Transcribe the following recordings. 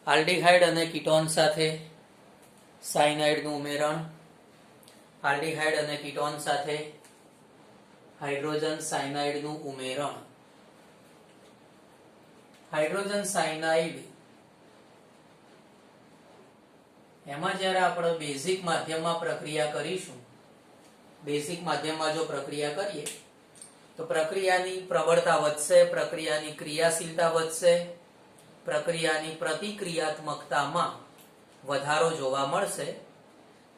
Aldehyde અને ketone સાથે સાયનાઇડનું ઉમેરણ, aldehyde અને કીટોન સાથે હાઇડ્રોજન સાયનાઇડનું ઉમેરણ. હાઇડ્રોજન સાયનાઇડ એમાં જ્યારે આપણે બેઝિક માધ્યમમાં પ્રક્રિયા કરીશું, બેઝિક માધ્યમમાં જો પ્રક્રિયા કરીએ તો પ્રક્રિયાની પ્રબળતા વધશે, પ્રક્રિયાની ક્રિયાશીલતા વધશે, પ્રક્રિયાની પ્રતિક્રિયાત્મકતામાં વધારો જોવા મળશે.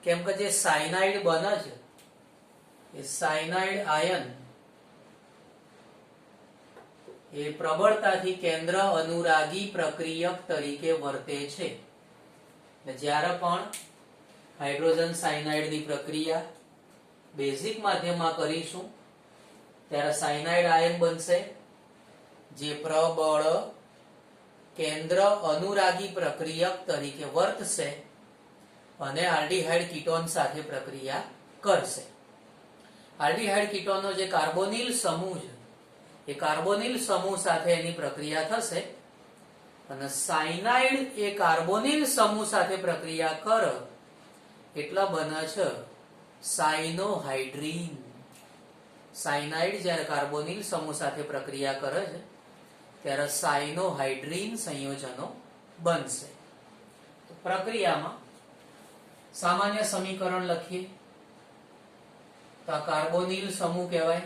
કેમ કે જે સાયનાઇડ બને છે એ સાયનાઇડ આયન એ પ્રબળતાથી કેન્દ્ર અનુરાગી પ્રક્રિયક તરીકે વર્તે છે. જ્યારે પણ હાઇડ્રોજન સાયનાઇડની પ્રક્રિયા બેઝિક માધ્યમમાં કરીશું ત્યારે સાયનાઇડ આયન બનશે જે પ્રબળ કેન્દ્ર અનુરાગી પ્રક્રિયક તરીકે વર્તશે અને આલ્ડીહાઇડ કીટોન સાથે પ્રક્રિયા કરશે. આલ્ડીહાઇડ કીટોનનો જે કાર્બોનિલ સમૂહ છે એ કાર્બોનિલ સમૂહ સાથે એની પ્રક્રિયા થશે અને સાયનાઇડ એ કાર્બોનિલ સમૂહ સાથે પ્રક્રિયા કરે એટલા બને છે સાયનોહાઇડ્રીન. સાયનાઇડ જ્યારે કાર્બોનિલ સમૂહ સાથે પ્રક્રિયા કરે છે ત્યારે સાયનોહાઇડ્રીન સંયોજનો બનશે. પ્રક્રિયામાં સામાન્ય સમીકરણ લખીએ તો આ કાર્બોનિલ સમૂહ કહેવાય.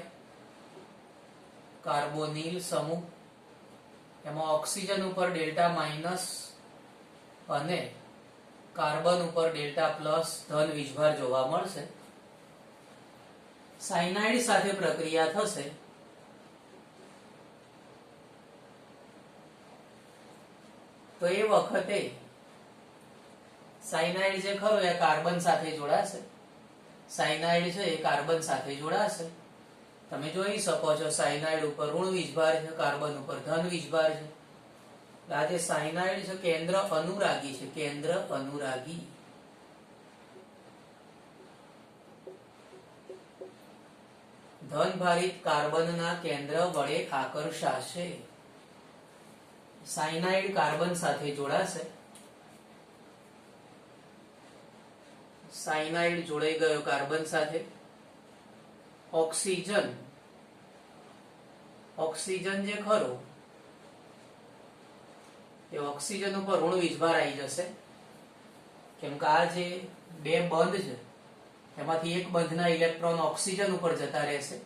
કાર્બોનિલ સમૂહ એમાં ઓક્સિજન ઉપર ડેલ્ટા માઇનસ અને કાર્બન ઉપર ડેલ્ટા પ્લસ ધન વીજભાર જોવા મળશે. સાયનાઇડ સાથે પ્રક્રિયા થશે તો એ વખતે સાયનાઇડ જે ખરો એ કાર્બન સાથે જોડાશે. સાયનાઇડ છે એ કાર્બન સાથે જોડાશે. તમે જોઈ શકો છો સાયનાઇડ ઉપર ઋણ વીજભાર છે, કાર્બન ઉપર ધન વીજભાર છે. આ જે સાયનાઇડ છે કેન્દ્ર અનુરાગી છે, કેન્દ્ર અનુરાગી. ધન ભારિત કાર્બનના કેન્દ્ર વડે આકર્ષાશે. સાયનાઇડ કાર્બન સાથે જોડાશે. સાયનાઇડ જોડાઈ ગયો કાર્બન સાથે. ઓક્સિજન જે ખરો એ ઓક્સિજન ઉપર ઋણ વીજભાર આવી જશે. કેમ કે આ જે બે બંધ છે એમાંથી એક બંધના ઇલેક્ટ્રોન ઓક્સિજન ઉપર જતા રહેશે.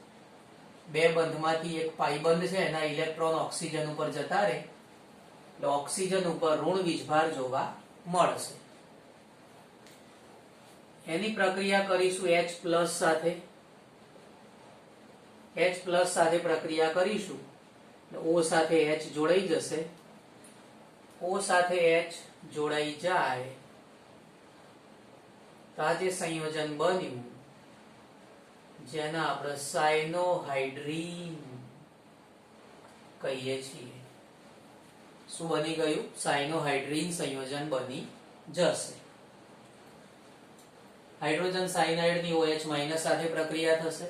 બે બંધમાંથી એક પાઈ બંધ છે એના ઇલેક્ટ્રોન ઓક્સિજન ઉપર જતા રહે એટલે ઓક્સિજન ઉપર ઋણ વીજભાર જોવા મળશે. એની પ્રક્રિયા કરીશું H+ સાથે. H+ સાથે પ્રક્રિયા કરીશું O સાથે H જોડાઈ જશે. O સાથે H જોડાઈ જાય તો આ જે સંયોજન બન્યું જેને આપણે સાયનોહાઇડ્રીન કહીએ છીએ. શું બની ગયું? સાયનોહાઇડ્રીન સંયોજન બની જશે. હાઇડ્રોજન સાયનાઇડની OH- સાથે પ્રક્રિયા થશે.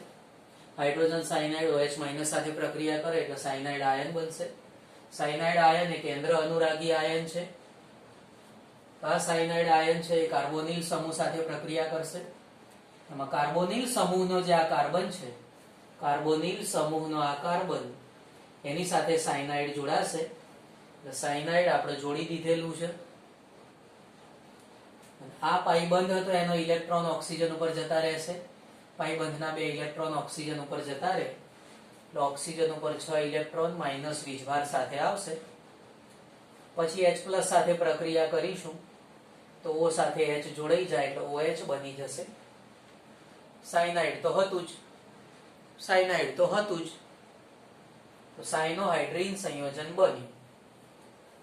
હાઇડ્રોજન સાયનાઇડ OH- સાથે પ્રક્રિયા કરે એટલે સાયનાઇડ આયન બનશે. સાયનાઇડ આયન એ કેન્દ્ર અનુરાગી આયન છે. આ સાયનાઇડ આયન છે એ કાર્બોનિલ સમૂહ સાથે પ્રક્રિયા કરશે. એમાં કાર્બોનિલ સમૂહનો જે આ કાર્બન છે, કાર્બોનિલ સમૂહનો આ કાર્બન એની સાથે સાયનાઇડ જોડાશે. સાયનાઇડ આપણે જોડી દીધેલું છે. આ પાઈબંધ હતો એનો ઇલેક્ટ્રોન ઓક્સિજન ઉપર જતા રહેશે. પાઈબંધના બે ઇલેક્ટ્રોન ઓક્સિજન ઉપર જતા રહે એટલે ઓક્સિજન ઉપર 6 ઇલેક્ટ્રોન માઇનસ વીજભાર સાથે આવશે. પછી H+ સાથે પ્રક્રિયા કરીશું તો O સાથે H જોડાઈ જાય એટલે OH બની જશે. સાયનાઇડ તો હતું જ. તો સાયનોહાઇડ્રીન સંયોજન બન્યું.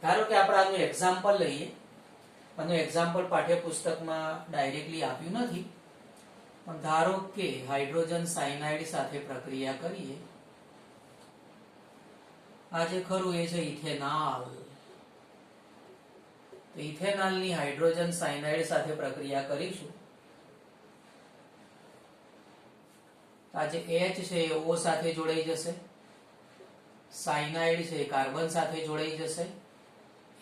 ધારો કે આપણે આનું એક્ઝામ્પલ લઈએ. આનું એક્ઝામ્પલ પાઠ્યપુસ્તકમાં ડાયરેક્ટલી આપ્યું નથી, પણ ધારો કે હાઇડ્રોજન સાયનાઇડ સાથે પ્રક્રિયા કરીએ. આ જે ખરું એ છે ઇથેનોલ. તો ઇથેનોલની હાઇડ્રોજન સાયનાઇડ સાથે પ્રક્રિયા કરીશું. આ જે H છે એ O સાથે જોડાઈ જશે. સાયનાઇડ છે કાર્બન સાથે જોડાઈ જશે.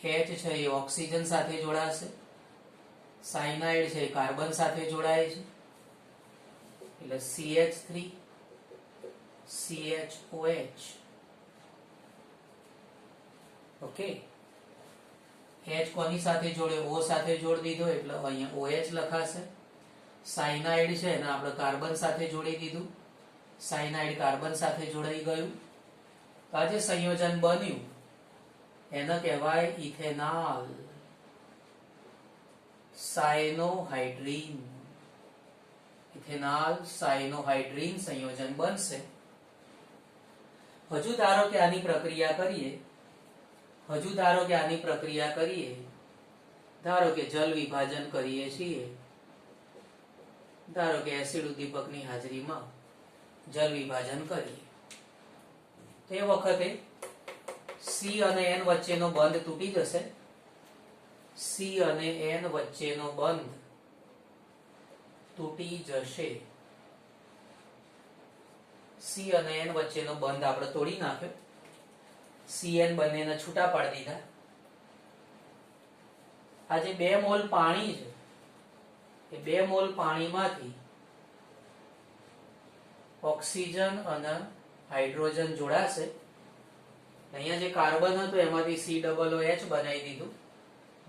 H છે એ ઓક્સિજન સાથે જોડાશે, સાયનાઇડ છે એ કાર્બન સાથે જોડાય છે એટલે CH3 CHOH. ઓકે, H કોની સાથે જોડે? O સાથે જોડી દીધો એટલે અહીંયા OH લખાશે. સાયનાઇડ છે એને આપણે કાર્બન સાથે જોડી દીધું, સાયનાઇડ કાર્બન સાથે જોડાઈ ગયું. તો આ જે સંયોજન બન્યું એને કહેવાય ઇથેનોલ સાયનોહાઇડ્રીન. ઇથેનોલ સાયનોહાઇડ્રીન સંયોજન બનશે. હજુ ધારો કે આની પ્રક્રિયા કરીએ, ધારો કે જલ વિભાજન કરીએ છીએ, ધારો કે એસિડ ઉદ્દીપકની હાજરીમાં જલ વિભાજન કરીએ, તે વખતે C અને N વચ્ચેનો બંધ તૂટી જશે. C અને N વચ્ચેનો બંધ તૂટી જશે. C અને N વચ્ચેનો બંધ આપણે તોડી નાખ્યો. CN બંનેને છૂટા પાડી દીધા. આ જે 2 મોલ પાણી છે એ 2 મોલ પાણીમાંથી ઓક્સિજન અને હાઇડ્રોજન જોડાશે. અહીંયા જે કાર્બન હતું એમાંથી COOH બનાવી દીધું,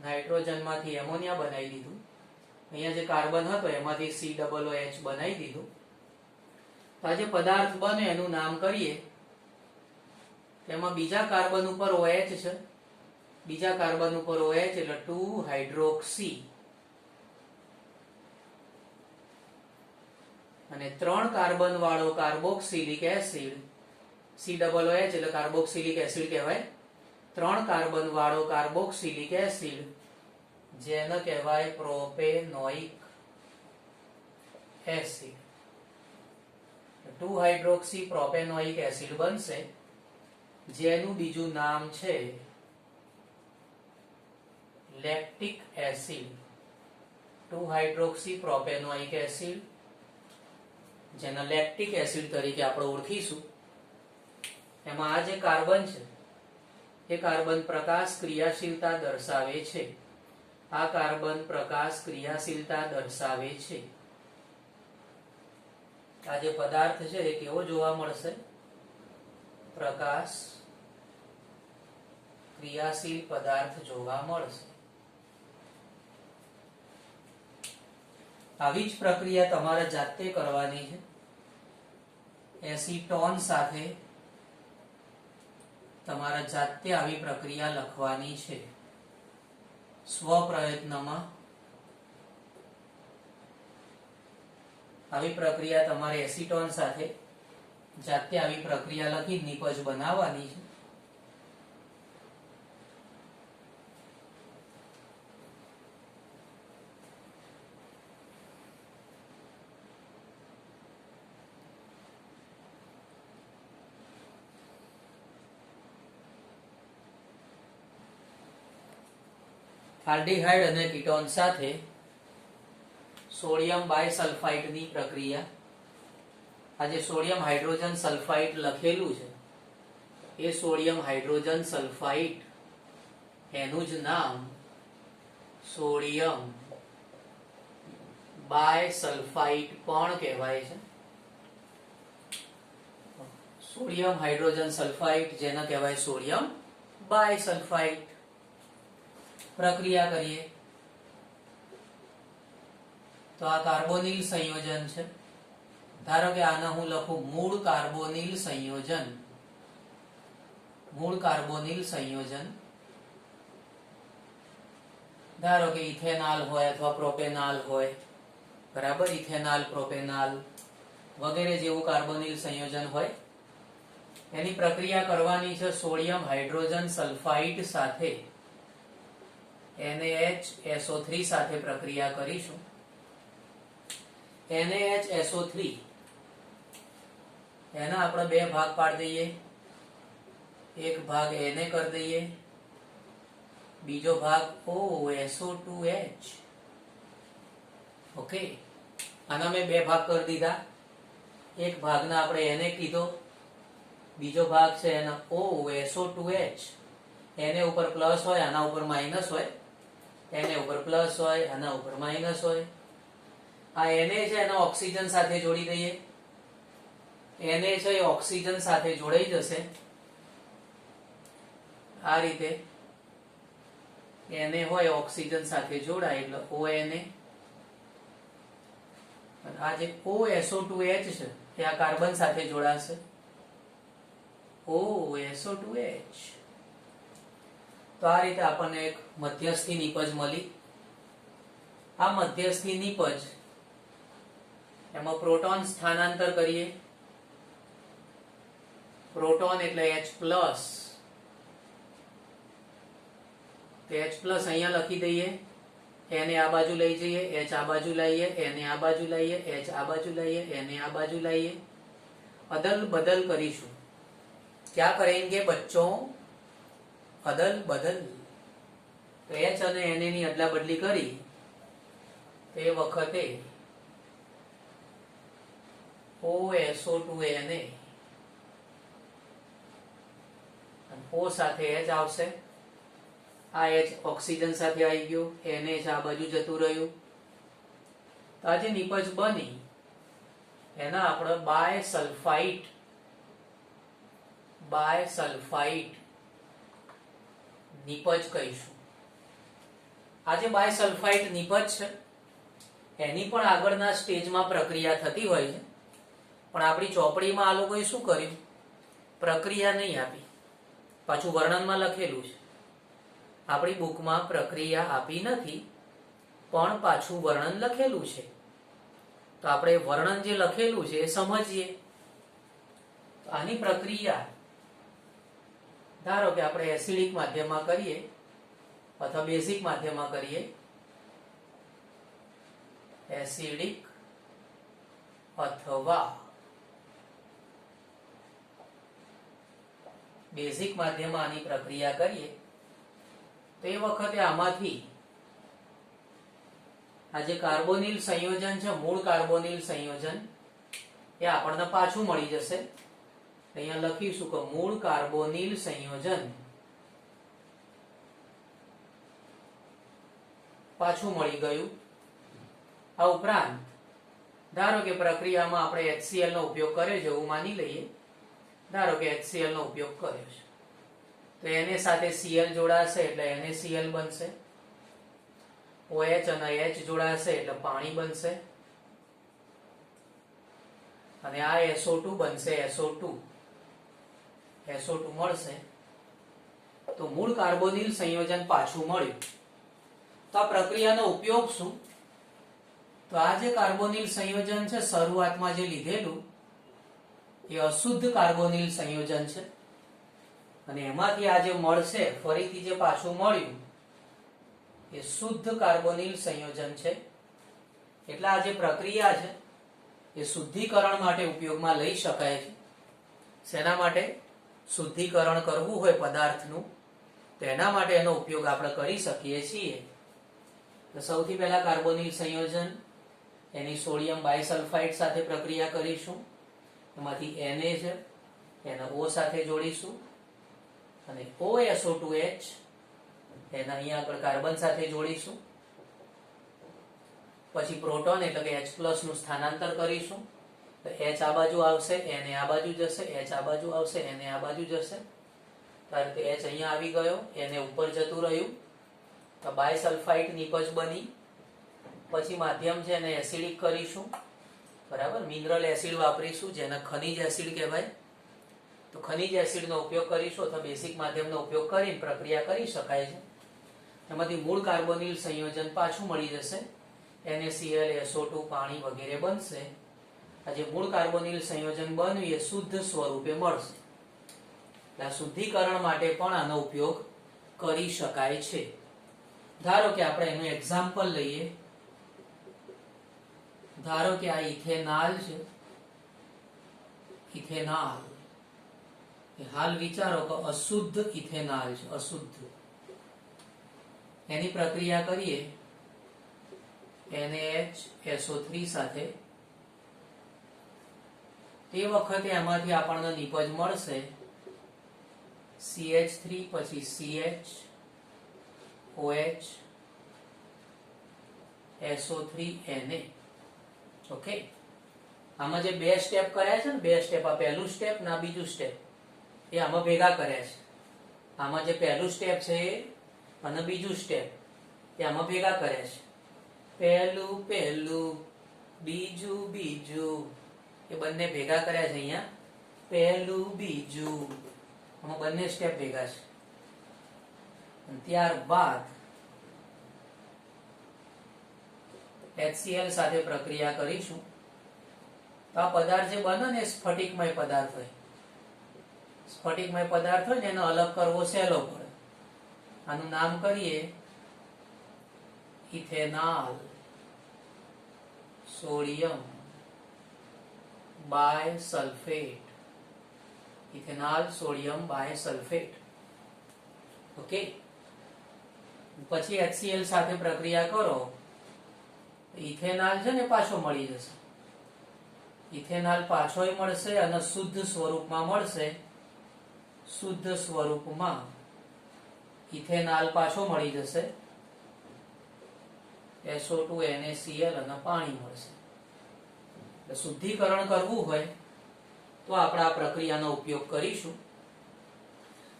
નાઇટ્રોજન માંથી એમોનિયા બનાવી દીધું. અહીંયા જે કાર્બન હતો એમાંથી COOH બનાવી દીધું. તો આ જે પદાર્થ બને એનું નામ કરીએ. તેમાં બીજા કાર્બન ઉપર OH છે, બીજા કાર્બન ઉપર OH એટલે 2 હાઇડ્રોક્સી, અને 3 કાર્બન વાળો કાર્બોક્સિલિક એસિડ, COOH એટલે કાર્બોક્સિલિક એસિડ કહેવાય. 3 કાર્બન વાળો કાર્બોક્સિલિક એસિડ જેને કહેવાય propanoic acid. 2 hydroxy propanoic acid બનશે, જેનું બીજું નામ છે lactic acid. 2 hydroxy propanoic acid જેને લેક્ટિક એસિડ તરીકે આપણે ઓળખીશું. એમાં આ જે કાર્બન છે એ કાર્બન પ્રકાશ ક્રિયાશીલતા દર્શાવે છે. આ કાર્બન પ્રકાશ ક્રિયાશીલતા દર્શાવે છે. આ જે પદાર્થ છે એ કેવો જોવા મળશે? પ્રકાશ ક્રિયાશીલ પદાર્થ જોવા મળશે. આવી જ પ્રક્રિયા તમારે જાતે કરવાની છે. એસીટોન સાથે તમારે જાતે આવી પ્રક્રિયા લખવાની છે. સ્વપ્રયત્નમાં આવી પ્રક્રિયા તમારે એસીટોન સાથે જાતે આવી પ્રક્રિયા લખી નિપજ બનાવવાની છે. આલ્ડીહાઇડ અને કીટોન સાથે સોડિયમ બાયસલ્ફાઇડ ની પ્રક્રિયા. આ જે સોડિયમ હાઇડ્રોજન સલ્ફાઇડ લખેલું છે એ સોડિયમ હાઇડ્રોજન સલ્ફાઇડ, એનું જ નામ સોડિયમ બાયસલ્ફાઇડ પણ કહેવાય છે. સોડિયમ હાઇડ્રોજન સલ્ફાઇડ જેને કહેવાય સોડિયમ બાયસલ્ફાઇડ. પ્રક્રિયા કરીએ તો આ કાર્બોનિલ સંયોજન છે. ધારો કે આને હું લખું મૂળ કાર્બોનિલ સંયોજન. મૂળ કાર્બોનિલ સંયોજન ધારો કે ઇથેનોલ હોય અથવા પ્રોપેનોલ હોય, બરાબર. ઇથેનોલ, પ્રોપેનોલ વગેરે જેવું કાર્બોનિલ સંયોજન હોય. એની પ્રક્રિયા કરવાની છે સોડિયમ હાઇડ્રોજન સલ્ફાઇડ સાથે NaHSO3 સાથે પ્રક્રિયા કરીશું. NaHSO3 એના આપણે 2 ભાગ પાડી દઈએ. એક ભાગ Na કરી દઈએ, બીજો ભાગ OSO2H. ઓકે, આના મેં 2 ભાગ કરી દીધા. એક ભાગના આપણે Na કીધો, બીજો ભાગ છે એના OSO2H. એને ઉપર પ્લસ હોય, આના ઉપર માઇનસ હોય, એને ઉપર પ્લસ હોય, આના ઉપર માઇનસ હોય. આ એને છે એને ઓક્સિજન સાથે જોડી દઈએ. એને છે એ ઓક્સિજન સાથે જોડાઈ જશે આ રીતે. એને હોય ઓક્સિજન સાથે જોડાય એટલે ONA. અને આ જે OSO2H છે એ આ કાર્બન સાથે જોડાશે OSO2H. તો આ રીતે આપણને એક મધ્યસ્થી નિપજ મળી. આ મધ્યસ્થી નિપજ એમાં પ્રોટોન સ્થાનાંતર કરીએ. પ્રોટોન એટલે H+. તો H+ અહીંયા લખી દઈએ. એને આ બાજુ લઈ જઈએ, H આ બાજુ લાવીએ, એને આ બાજુ લાવીએ, H આ બાજુ લાવીએ, એને આ બાજુ લાવીએ. અદલ બદલ કરીશું. क्या करेंगे बच्चों? अदल बदल. तो H અને Na ની અદલા બદલી કરી તે વખતે OSO2Na O સાથે H આવશે. આ H ઓક્સિજન સાથે આવી ગયો, NH આ બાજુ જતું રહ્યું. તો આ જે નિપજ બની એના આપણે બાયસલ્ફાઇડ નિપજ કહીશું. આ જે બાયસલ્ફાઇડ નિપજ છે એની પણ આગળના સ્ટેજમાં પ્રક્રિયા થતી હોય છે, પણ આપણી ચોપડીમાં આ લોકોએ શું કર્યું? પ્રક્રિયા નહીં આપી. પાછું વર્ણનમાં લખેલું છે. આપણી બુકમાં પ્રક્રિયા આપી નથી, પણ પાછું વર્ણન લખેલું છે. તો આપણે વર્ણન જે લખેલું છે એ સમજીએ. આની પ્રક્રિયા ધારો કે આપણે એસિડિક માધ્યમમાં કરીએ અથવા બેઝિક માધ્યમમાં કરીએ. એસિડિક અથવા બેઝિક માધ્યમમાં આની પ્રક્રિયા કરીએ તો એ વખતે આમાંથી આ જે કાર્બોનિલ સંયોજન છે, મૂળ કાર્બોનિલ સંયોજન, એ આપણને પાછું મળી જશે. અહીંયા લખીશું કે મૂળ કાર્બોનિલ સંયોજન પાછું મળી ગયું. આ ઉપરાંત ધારો કે પ્રક્રિયામાં આપણે HCl નો ઉપયોગ કર્યો છે એવું માની લઈએ. ધારો કે HCl નો ઉપયોગ કર્યો છે તો એને સાથે Cl જોડાશે એટલે NaCl બનશે. OH અને H જોડાશે એટલે પાણી બનશે. અને આ SO2 બનશે, SO2 મળશે. તો મૂળ કાર્બોનિલ સંયોજન પાછું મળ્યું. તો આ પ્રક્રિયાનો ઉપયોગ શું? તો આ જે કાર્બોનિલ સંયોજન છે શરૂઆતમાં જે લીધેલું એ અશુદ્ધ કાર્બોનિલ સંયોજન છે, અને એમાંથી આ જે મળશે ફરીથી જે પાછું મળ્યું એ શુદ્ધ કાર્બોનિલ સંયોજન છે. એટલે આ જે પ્રક્રિયા છે એ શુદ્ધિકરણ માટે ઉપયોગમાં લઈ શકાય છે. શેના માટે? શુદ્ધિકરણ કરવું હોય પદાર્થનું તો એના માટે એનો ઉપયોગ આપણે કરી શકીએ છીએ. તો સૌથી પહેલા કાર્બોનિલ સંયોજન એની સોડિયમ બાયસલ્ફાઇડ સાથે પ્રક્રિયા કરીશું. એમાંથી Na છે એને O સાથે જોડીશું અને OSO2H એને અહીંયા આગળ કાર્બન સાથે જોડીશું. પછી પ્રોટોન એટલે કે H+ નું સ્થાનાંતર કરીશું. તો H આ બાજુ આવશે, Na આ બાજુ જશે, H આ બાજુ આવશે, Na આ બાજુ જશે. તો આ રીતે H અહીંયા આવી ગયો, Na ઉપર જતું રહ્યું. તો બાયસલ્ફાઇડ નિપજ બની. પછી માધ્યમ છે એને એસિડિક કરીશું. બરાબર, મિનરલ એસિડ વાપરીશું જેને ખનિજ એસિડ કહેવાય. તો ખનિજ એસિડનો ઉપયોગ કરીશું અથવા બેઝિક માધ્યમનો ઉપયોગ કરીને પ્રક્રિયા કરી શકાય છે. એમાંથી મૂળ કાર્બોનિલ સંયોજન પાછું મળી જશે. NaCl, SO2, પાણી વગેરે બનશે. આ જે મૂળ કાર્બોનિલ સંયોજન બન્યું એ શુદ્ધ સ્વરૂપે મળશે. આ શુદ્ધિકરણ માટે પણ આનો ઉપયોગ કરી શકાય છે. ધારો કે આપણે એનું એક્ઝામ્પલ લઈએ. ધારો કે આ ઇથેનોલ છે. ઇથેનોલ હાલ વિચારો કે અશુદ્ધ ઇથેનોલ છે, અશુદ્ધ. એની પ્રક્રિયા કરીએ NaHSO3 સાથે. તે વખતે એમાંથી આપણને નિપજ મળશે CH3 પછી CH OH SO3 Na. Okay, આમાં જે બે સ્ટેપ કર્યા છે ને, બે સ્ટેપ, આ પહેલું સ્ટેપ ને આ બીજું સ્ટેપ, એ આમાં ભેગા કર્યા છે. આમાં જે પહેલું સ્ટેપ છે અને બીજું સ્ટેપ એ આમાં ભેગા કર્યા છે. પહેલું પહેલું, બીજું બીજું, એ બંને ભેગા કર્યા છે અહીંયા. પહેલું બીજું, આમાં બંને સ્ટેપ ભેગા છે. અને ત્યારબાદ HCl સાથે પ્રક્રિયા કરીશું તો આ પદાર્થ જે બને ને સ્ફટિકમય પદાર્થ હોય. સ્ફટિકમય પદાર્થ હોય ને એનો અલગ કરવો સહેલો પડે. આનું નામ કરીએ ethanol sodium bisulphate. Ethanol sodium bisulphate. Okay, પછી HCl સાથે પ્રક્રિયા કરો, ઇથેનોલ છે ને પાછો મળી જશે. ઇથેનોલ પાછોય મળશે અને શુદ્ધ સ્વરૂપમાં મળશે. શુદ્ધ સ્વરૂપમાં ઇથેનોલ પાછો મળી જશે. SO2 NaCl અને પાણી મળશે. એટલે શુદ્ધિકરણ કરવું હોય તો આપણે આ પ્રક્રિયાનો ઉપયોગ કરીશું.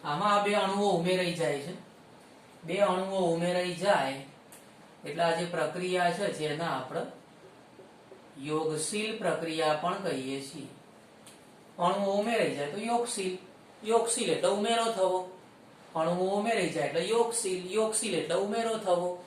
આમાં આ બે અણુઓ ઉમેરાઈ જાય છે. બે અણુઓ ઉમેરાઈ જાય એટલે આ જે પ્રક્રિયા છે જેને આપણે યોગશીલ પ્રક્રિયા પણ કહીએ છીએ. અણુઓ ઉમેરાઈ જાય તો યોગશીલ. યોગશીલ એટલે ઉમેરો થવો. અણુઓ ઉમેરાઈ જાય એટલે યોગશીલ. યોગશીલ એટલે ઉમેરો થવો.